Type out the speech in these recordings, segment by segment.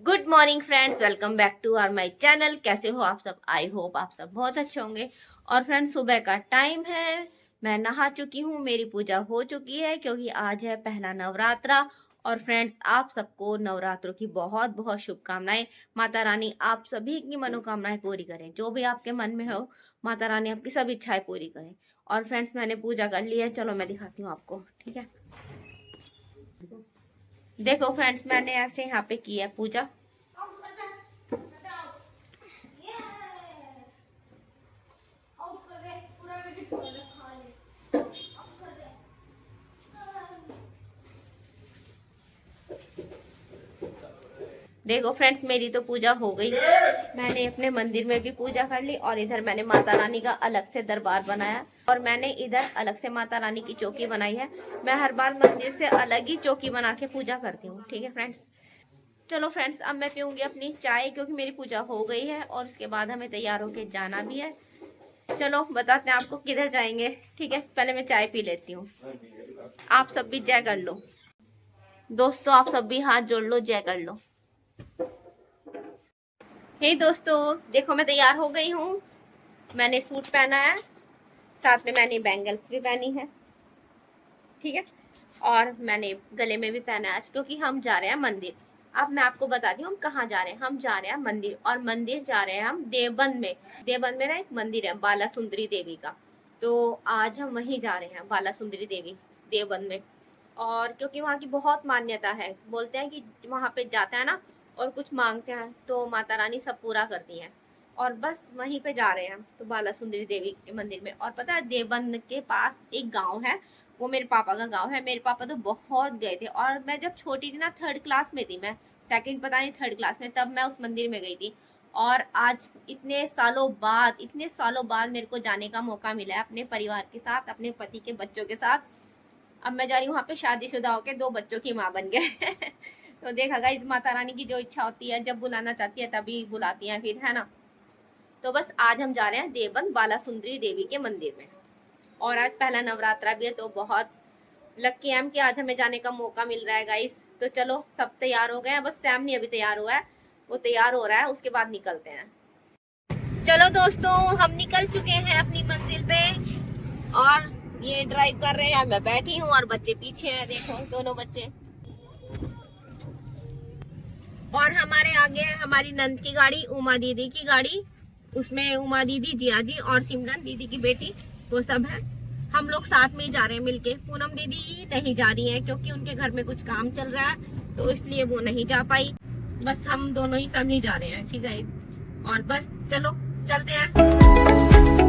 Good morning friends, welcome back to our my channel. कैसे हो आप सब? आई होप आप सब बहुत अच्छे होंगे। और फ्रेंड्स, सुबह का टाइम है, मैं नहा चुकी हूँ, मेरी पूजा हो चुकी है क्योंकि आज है पहला नवरात्रा। और फ्रेंड्स, आप सबको नवरात्रों की बहुत बहुत शुभकामनाएं। माता रानी आप सभी की मनोकामनाएं पूरी करें, जो भी आपके मन में हो माता रानी आपकी सब इच्छाएं पूरी करें। और फ्रेंड्स, मैंने पूजा कर ली है, चलो मैं दिखाती हूँ आपको। ठीक है, देखो फ्रेंड्स, मैंने ऐसे यहाँ पे की है पूजा। देखो फ्रेंड्स, मेरी तो पूजा हो गई। मैंने अपने मंदिर में भी पूजा कर ली और इधर मैंने माता रानी का अलग से दरबार बनाया और मैंने इधर अलग से माता रानी की चौकी बनाई है। मैं हर बार मंदिर से अलग ही चौकी बना के पूजा करती हूँ। ठीक है फ्रेंड्स, चलो फ्रेंड्स, अब मैं पीऊंगी अपनी चाय क्योंकि मेरी पूजा हो गई है और उसके बाद हमें तैयार होके जाना भी है। चलो बताते हैं आपको किधर जाएंगे। ठीक है, पहले मैं चाय पी लेती हूँ। आप सब भी जय कर लो दोस्तों, आप सब भी हाथ जोड़ लो, जय कर लो। हे दोस्तों, देखो मैं तैयार हो गई हूँ। मैंने सूट पहना है, साथ में मैंने बैंगल्स भी पहनी है। ठीक है, और मैंने गले में भी पहना है आज क्योंकि हम जा रहे हैं मंदिर। अब मैं आपको बताती हूँ हम कहाँ जा रहे हैं। हम जा रहे हैं मंदिर, और मंदिर जा रहे हैं हम देवबंद में। देवबंद में ना एक मंदिर है बाला सुंदरी देवी का, तो आज हम वहीं जा रहे हैं, बाला सुंदरी देवी देवबंद में। और क्योंकि वहाँ की बहुत मान्यता है, बोलते हैं कि वहाँ पे जाता है ना और कुछ मांगते हैं तो माता रानी सब पूरा करती हैं। और बस वहीं पे जा रहे हैं तो बाला सुंदरी देवी के मंदिर में। और पता है, देवबंद के पास एक गांव है, वो मेरे पापा का गांव है। मेरे पापा तो बहुत गए थे, और मैं जब छोटी थी ना, 3rd क्लास में थी मैं, सेकंड पता नहीं 3rd क्लास में, तब मैं उस मंदिर में गई थी। और आज इतने सालों बाद मेरे को जाने का मौका मिला है अपने परिवार के साथ, अपने पति के बच्चों के साथ। अब मैं जा रही हूँ वहाँ पे शादीशुदा होके 2 बच्चों की माँ बन गए तो देखा गाइस, माता रानी की जो इच्छा होती है, जब बुलाना चाहती है तभी बुलाती है फिर, है ना। तो बस आज हम जा रहे हैं देवबंद बाला सुंदरी देवी के मंदिर में। और आज पहला नवरात्रा भी है, तो बहुत लक्की है हम कि आज हमें जाने का मौका मिल रहा है गाइस। तो चलो, सब तैयार हो गए हैं, बस सैम नहीं अभी तैयार हुआ है, वो तैयार हो रहा है, उसके बाद निकलते हैं। चलो दोस्तों, हम निकल चुके हैं अपनी मंजिल पे, और ये ड्राइव कर रहे हैं, मैं बैठी हूँ और बच्चे पीछे हैं, देखो दोनों बच्चे। और हमारे आगे है हमारी नंद की गाड़ी, उमा दीदी की गाड़ी, उसमें उमा दीदी, जिया जी और सिमरन दीदी की बेटी, वो सब है। हम लोग साथ में ही जा रहे हैं मिलके। पूनम दीदी नहीं जा रही है क्योंकि उनके घर में कुछ काम चल रहा है, तो इसलिए वो नहीं जा पाई। बस हम दोनों ही फैमिली जा रहे हैं। ठीक है, और बस चलो चलते हैं।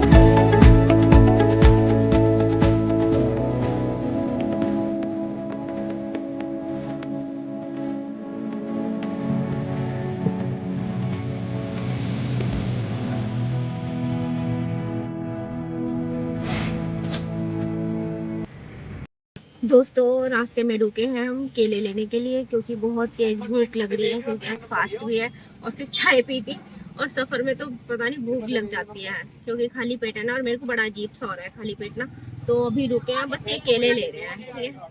दोस्तों, रास्ते में रुके हैं हम केले लेने के लिए क्योंकि बहुत तेज भूख लग रही है, क्योंकि आज फास्ट भी है और सिर्फ चाय पी थी। और सफर में तो पता नहीं भूख लग जाती है क्योंकि खाली पेट है ना, और मेरे को बड़ा अजीब सा हो रहा है खाली पेट ना। तो अभी रुके हैं, बस ये केले ले रहे हैं। ठीक है,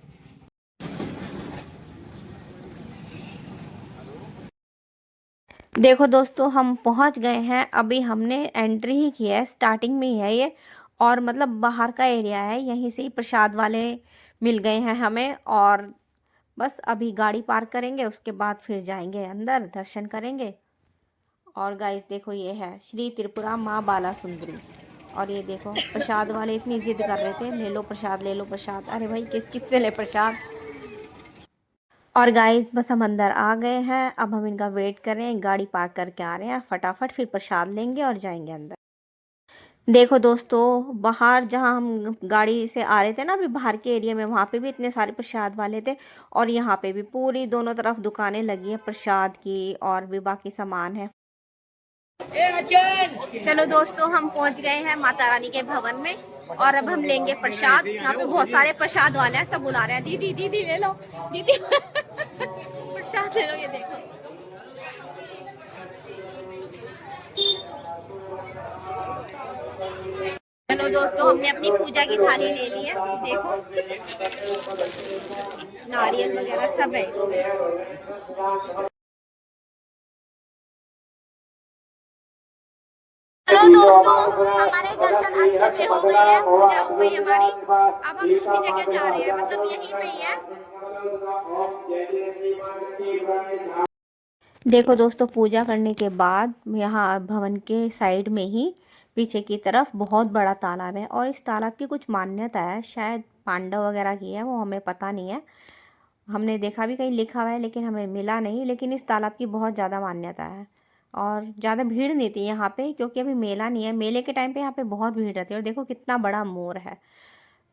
देखो दोस्तों, हम पहुंच गए हैं। अभी हमने एंट्री ही की है, स्टार्टिंग में ही है ये, और मतलब बाहर का एरिया है। यहीं से ही प्रसाद वाले मिल गए हैं हमें, और बस अभी गाड़ी पार्क करेंगे, उसके बाद फिर जाएंगे अंदर, दर्शन करेंगे। और गाइस देखो, ये है श्री त्रिपुरा माँ बाला सुंदरी। और ये देखो, प्रसाद वाले इतनी जिद कर रहे थे, ले लो प्रसाद, ले लो प्रसाद। अरे भाई, किस किस से ले प्रसाद। और गाइस बस हम अंदर आ गए हैं, अब हम इनका वेट कर रहे हैं, गाड़ी पार्क करके आ रहे हैं फटाफट, फिर प्रसाद लेंगे और जाएंगे अंदर। देखो दोस्तों, बाहर जहां हम गाड़ी से आ रहे थे ना, अभी बाहर के एरिया में, वहां पे भी इतने सारे प्रसाद वाले थे। और यहाँ पे भी पूरी दोनों तरफ दुकानें लगी हैं प्रसाद की, और भी बाकी सामान है। चलो दोस्तों, हम पहुंच गए हैं माता रानी के भवन में, और अब हम लेंगे प्रसाद। यहाँ पे बहुत सारे प्रसाद वाले हैं, सब बुला रहे हैं, दीदी दीदी ले लो, दीदी प्रसाद ले लो, ये देखो। चलो दोस्तों, हमने अपनी पूजा की थाली ले ली है, देखो नारियल वगैरह सब है इसमें। चलो दोस्तों, हमारे दर्शन अच्छे से हो गए हैं, पूजा हो गई हमारी। अब हम दूसरी जगह जा रहे हैं, मतलब यहीं पे ही है। देखो दोस्तों, पूजा करने के बाद यहाँ भवन के साइड में ही पीछे की तरफ बहुत बड़ा तालाब है, और इस तालाब की कुछ मान्यता है, शायद पांडव वगैरह की है, वो हमें पता नहीं है। हमने देखा भी कहीं लिखा हुआ है लेकिन हमें मिला नहीं, लेकिन इस तालाब की बहुत ज़्यादा मान्यता है। और ज़्यादा भीड़ नहीं थी यहाँ पे, क्योंकि अभी मेला नहीं है। मेले के टाइम पे यहाँ पे बहुत भीड़ रहती है, और देखो कितना बड़ा मोर है।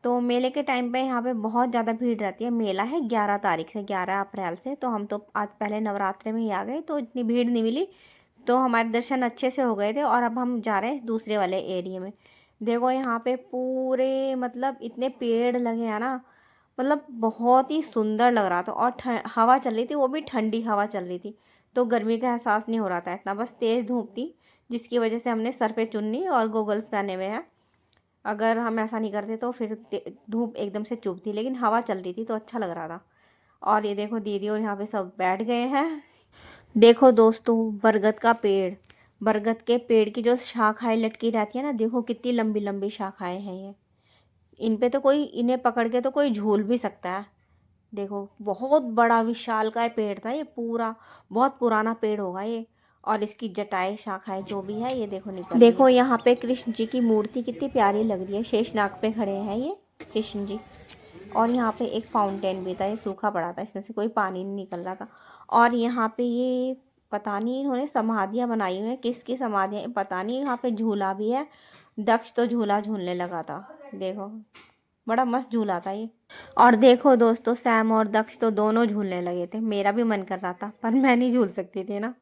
तो मेले के टाइम पे यहाँ पे बहुत ज़्यादा भीड़ रहती है। मेला है 11 तारीख से, 11 अप्रैल से। तो हम तो आज पहले नवरात्रे में ही आ गए, तो इतनी भीड़ नहीं मिली, तो हमारे दर्शन अच्छे से हो गए थे। और अब हम जा रहे हैं दूसरे वाले एरिया में। देखो यहाँ पे पूरे मतलब इतने पेड़ लगे हैं ना, मतलब बहुत ही सुंदर लग रहा था। और हवा चल रही थी, वो भी ठंडी हवा चल रही थी, तो गर्मी का एहसास नहीं हो रहा था इतना। बस तेज़ धूप थी, जिसकी वजह से हमने सर पे चुन्नी और गोगल्स पहने हुए हैं। अगर हम ऐसा नहीं करते तो फिर धूप एकदम से चुभती, लेकिन हवा चल रही थी तो अच्छा लग रहा था। और ये देखो दीदी और यहाँ पे सब बैठ गए हैं। देखो दोस्तों, बरगद का पेड़, बरगद के पेड़ की जो शाखाएं लटकी रहती है ना, देखो कितनी लंबी लंबी शाखाएं हैं ये। इन पे तो कोई, इन्हें पकड़ के तो कोई झूल भी सकता है। देखो बहुत बड़ा विशालकाय पेड़ था ये पूरा, बहुत पुराना पेड़ होगा ये। और इसकी जटाएं शाखाएं जो भी है ये देखो निकल रही है। देखो यहाँ पे कृष्ण जी की मूर्ति कितनी प्यारी लग रही है, शेषनाग पे खड़े हैं ये कृष्ण जी। और यहाँ पे एक फाउंटेन भी था, ये सूखा पड़ा था, इसमें से कोई पानी नहीं निकल रहा था। और यहाँ पे ये पता नहीं इन्होंने समाधियाँ बनाई हुई हैं, किसकी समाधियाँ पता नहीं। यहाँ पे झूला भी है, दक्ष तो झूला झूलने लगा था, देखो बड़ा मस्त झूला था ये। और देखो दोस्तों, सैम और दक्ष तो दोनों झूलने लगे थे। मेरा भी मन कर रहा था, पर मैं नहीं झूल सकती थी ना।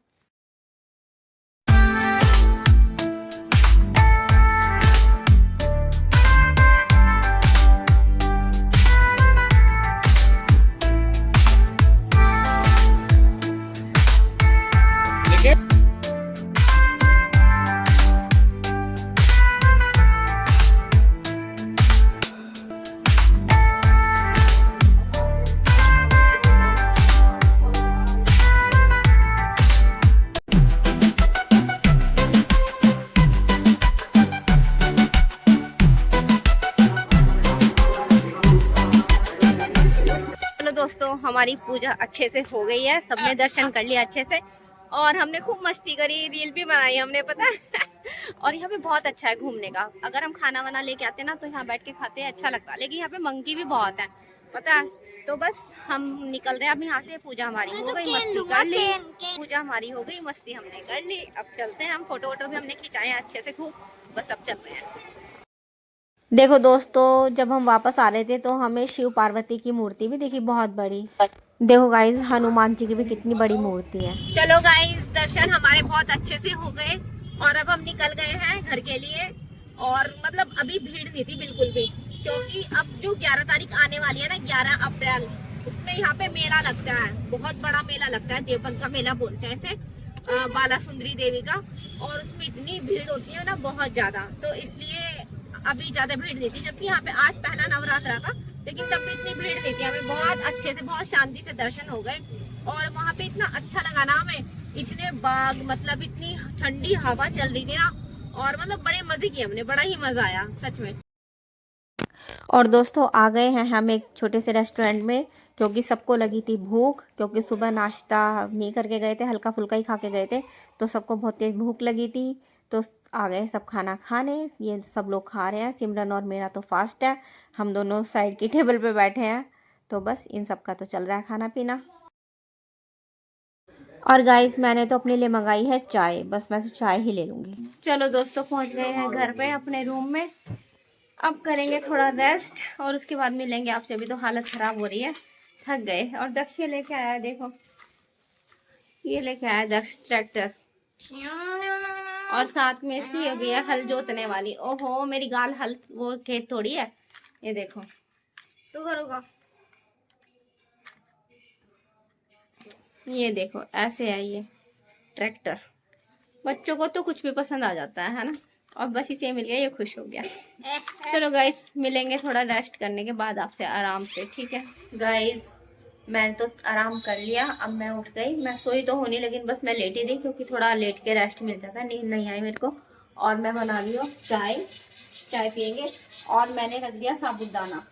दोस्तों, हमारी पूजा अच्छे से हो गई है, सबने दर्शन कर लिया अच्छे से, और हमने खूब मस्ती करी, रील भी बनाई हमने, पता है। और यहाँ पे बहुत अच्छा है घूमने का। अगर हम खाना वाना लेके आते ना तो यहाँ बैठ के खाते हैं, अच्छा लगता है। लेकिन यहाँ पे मंकी भी बहुत है, पता है। तो बस हम निकल रहे हैं अब यहाँ से। पूजा हमारी हो गई, मस्ती कर ली, पूजा हमारी हो गई, मस्ती हमने कर ली। अब चलते हैं हम, फोटो वोटो भी हमने खिंचाए हैं अच्छे से खूब। बस अब चलते हैं। देखो दोस्तों, जब हम वापस आ रहे थे तो हमें शिव पार्वती की मूर्ति भी देखी, बहुत बड़ी। देखो गाइस, हनुमान जी की भी कितनी बड़ी मूर्ति है। चलो गाइस, दर्शन हमारे बहुत अच्छे से हो गए, और अब हम निकल गए हैं घर के लिए। और मतलब अभी भीड़ नहीं थी बिल्कुल भी, क्योंकि अब जो 11 तारीख आने वाली है ना, 11 अप्रैल, उसमें यहाँ पे मेला लगता है, बहुत बड़ा मेला लगता है। देवबंद का मेला बोलते हैं इसे, बाला सुंदरी देवी का। और उसमें इतनी भीड़ होती है ना, बहुत ज्यादा। तो इसलिए अभी ज्यादा भीड़ नहीं थी, जबकि यहाँ पे आज पहला नवरात्रा था, लेकिन तब भी इतनी भीड़ नहीं थी। हमें बहुत अच्छे से, बहुत शांति से दर्शन हो गए। और वहाँ पे इतना अच्छा लगा ना हमें, इतने बाग, मतलब इतनी ठंडी हवा चल रही थी ना, और मतलब बड़े मजे किए हमने, बड़ा ही मजा आया सच में। और दोस्तों, आ गए हैं हम एक छोटे से रेस्टोरेंट में, क्योंकि सबको लगी थी भूख, क्योंकि सुबह नाश्ता नहीं करके गए थे, हल्का फुल्का ही खा के गए थे, तो सबको बहुत तेज भूख लगी थी। तो आ गए सब खाना खाने, ये सब लोग खा रहे हैं। सिमरन और मेरा तो फास्ट है, हम दोनों साइड की टेबल पे बैठे हैं। तो बस इन सब का तो चल रहा है खाना पीना। और गाइस, मैंने तो अपने लिए मंगाई है चाय, बस मैं तो चाय ही ले लूँगी। चलो दोस्तों, पहुँच गए हैं घर पे अपने रूम में। अब करेंगे थोड़ा रेस्ट, और उसके बाद मिलेंगे आपसे। अभी तो हालत ख़राब हो रही है, थक गए। और दक्ष ये लेके आया, देखो ये लेके आया दक्ष ट्रैक्टर, और साथ में इसकी ये भी है हल जोतने वाली। ओहो, मेरी गाल हल वो खेत थोड़ी है, ये देखो। रुको रुको, ये देखो ऐसे है ये ट्रैक्टर। बच्चों को तो कुछ भी पसंद आ जाता है ना। और बस इसे मिल गया, ये खुश हो गया। चलो गाइस, मिलेंगे थोड़ा रेस्ट करने के बाद आपसे आराम से, ठीक है। गाइस, मैंने तो आराम कर लिया, अब मैं उठ गई। मैं सोई तो होनी, लेकिन बस मैं लेटी रही, क्योंकि थोड़ा लेट के रेस्ट मिल जाता है, नींद नहीं आई मेरे को। और मैं बना रही हूँ चाय, चाय पियेंगे। और मैंने रख दिया साबूदाना,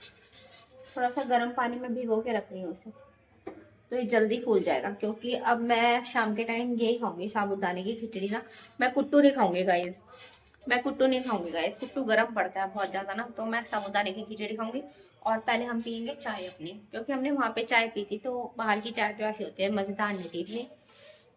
थोड़ा सा गर्म पानी में भिगो के रख रही हूँ उसे, तो ये जल्दी फूल जाएगा। क्योंकि अब मैं शाम के टाइम यही खाऊंगी, साबूदाने की खिचड़ी ना। मैं कुट्टू नहीं खाऊंगी गाइस, मैं कुट्टू नहीं खाऊंगी गाइस, कुट्टू गर्म पड़ता है बहुत ज्यादा ना, तो मैं साबूदाने की खिचड़ी खाऊंगी। और पहले हम पियेंगे चाय अपनी, क्योंकि हमने वहां पे चाय पी थी, तो बाहर की चाय तो ऐसी होती है, मजेदार नहीं थी इतनी,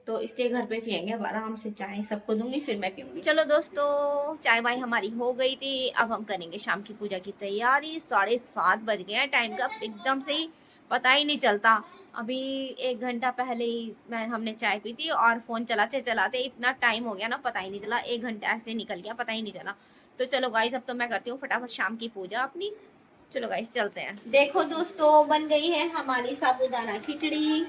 तो इसलिए घर पे पियेंगे अब आराम से। चाय सबको दूंगी फिर मैं पीऊंगी। चलो दोस्तों, चाय वाय हमारी हो गई थी, अब हम करेंगे शाम की पूजा की तैयारी। 7:30 बज गए हैं, टाइम का एकदम से ही पता ही नहीं चलता। अभी 1 घंटा पहले ही हमने चाय पी थी, और फोन चलाते चलाते इतना टाइम हो गया ना, पता ही नहीं चला। 1 घंटा ऐसे निकल गया, पता ही नहीं चला। तो चलो गाइस, अब तो मैं करती हूँ फटाफट शाम की पूजा अपनी। चलो गाइस चलते हैं। देखो दोस्तों, बन गई है हमारी साबूदाना खिचड़ी।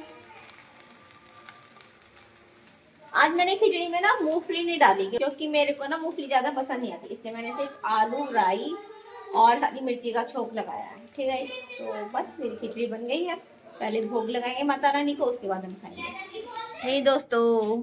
आज मैंने खिचड़ी में ना मूंगफली नहीं डाली, क्योंकि मेरे को ना मूंगफली ज्यादा पसंद नहीं आती, इसलिए मैंने सिर्फ आलू, राई और हरी मिर्ची का छोंक लगाया है। ठीक है, तो बस मेरी खिचड़ी बन गई है। पहले भोग लगाएंगे माता रानी को, उसके बाद हम खाएंगे। नहीं दोस्तों,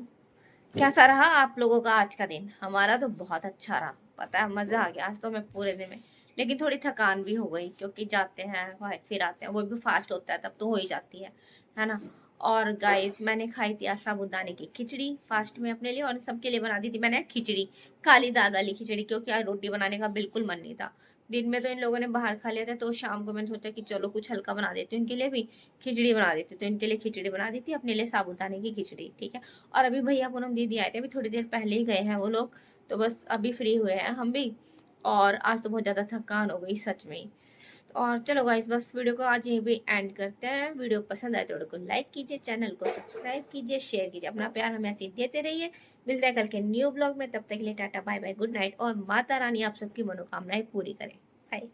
कैसा रहा आप लोगों का आज का दिन? हमारा तो बहुत अच्छा रहा, पता है, मजा आ गया आज तो मैं पूरे दिन में। लेकिन थोड़ी थकान भी हो गई, क्योंकि जाते हैं फिर आते हैं, वो भी फास्ट होता है तब तो हो ही जाती है ना। और गाइस, मैंने खाई थी आज साबूदाने की खिचड़ी फास्ट में अपने लिए, और सबके लिए बना दी थी मैंने खिचड़ी, काली दाल वाली खिचड़ी, क्योंकि आज रोटी बनाने का बिल्कुल मन नहीं था। दिन में तो इन लोगों ने बाहर खा लिया था, तो शाम को मैंने सोचा कि चलो कुछ हल्का बना देती हूँ इनके लिए भी, खिचड़ी बना देती हूँ। तो इनके लिए खिचड़ी बना दी थी, अपने लिए साबूदाने की खिचड़ी। ठीक है। और अभी भैया पूनम दीदी आए थे, अभी थोड़ी देर पहले ही गए हैं वो लोग, तो बस अभी फ्री हुए हैं हम भी। और आज तो बहुत ज़्यादा थकान हो गई सच में ही। और चलो गाइस, बस वीडियो को आज यहीं पे एंड करते हैं। वीडियो पसंद आए तो वीडियो को लाइक कीजिए, चैनल को सब्सक्राइब कीजिए, शेयर कीजिए, अपना प्यार हमें ऐसे ही देते रहिए। मिलते हैं कल के न्यू ब्लॉग में, तब तक के लिए tata bye bye, good night, और माता रानी आप सबकी मनोकामनाएं पूरी करें। बाय।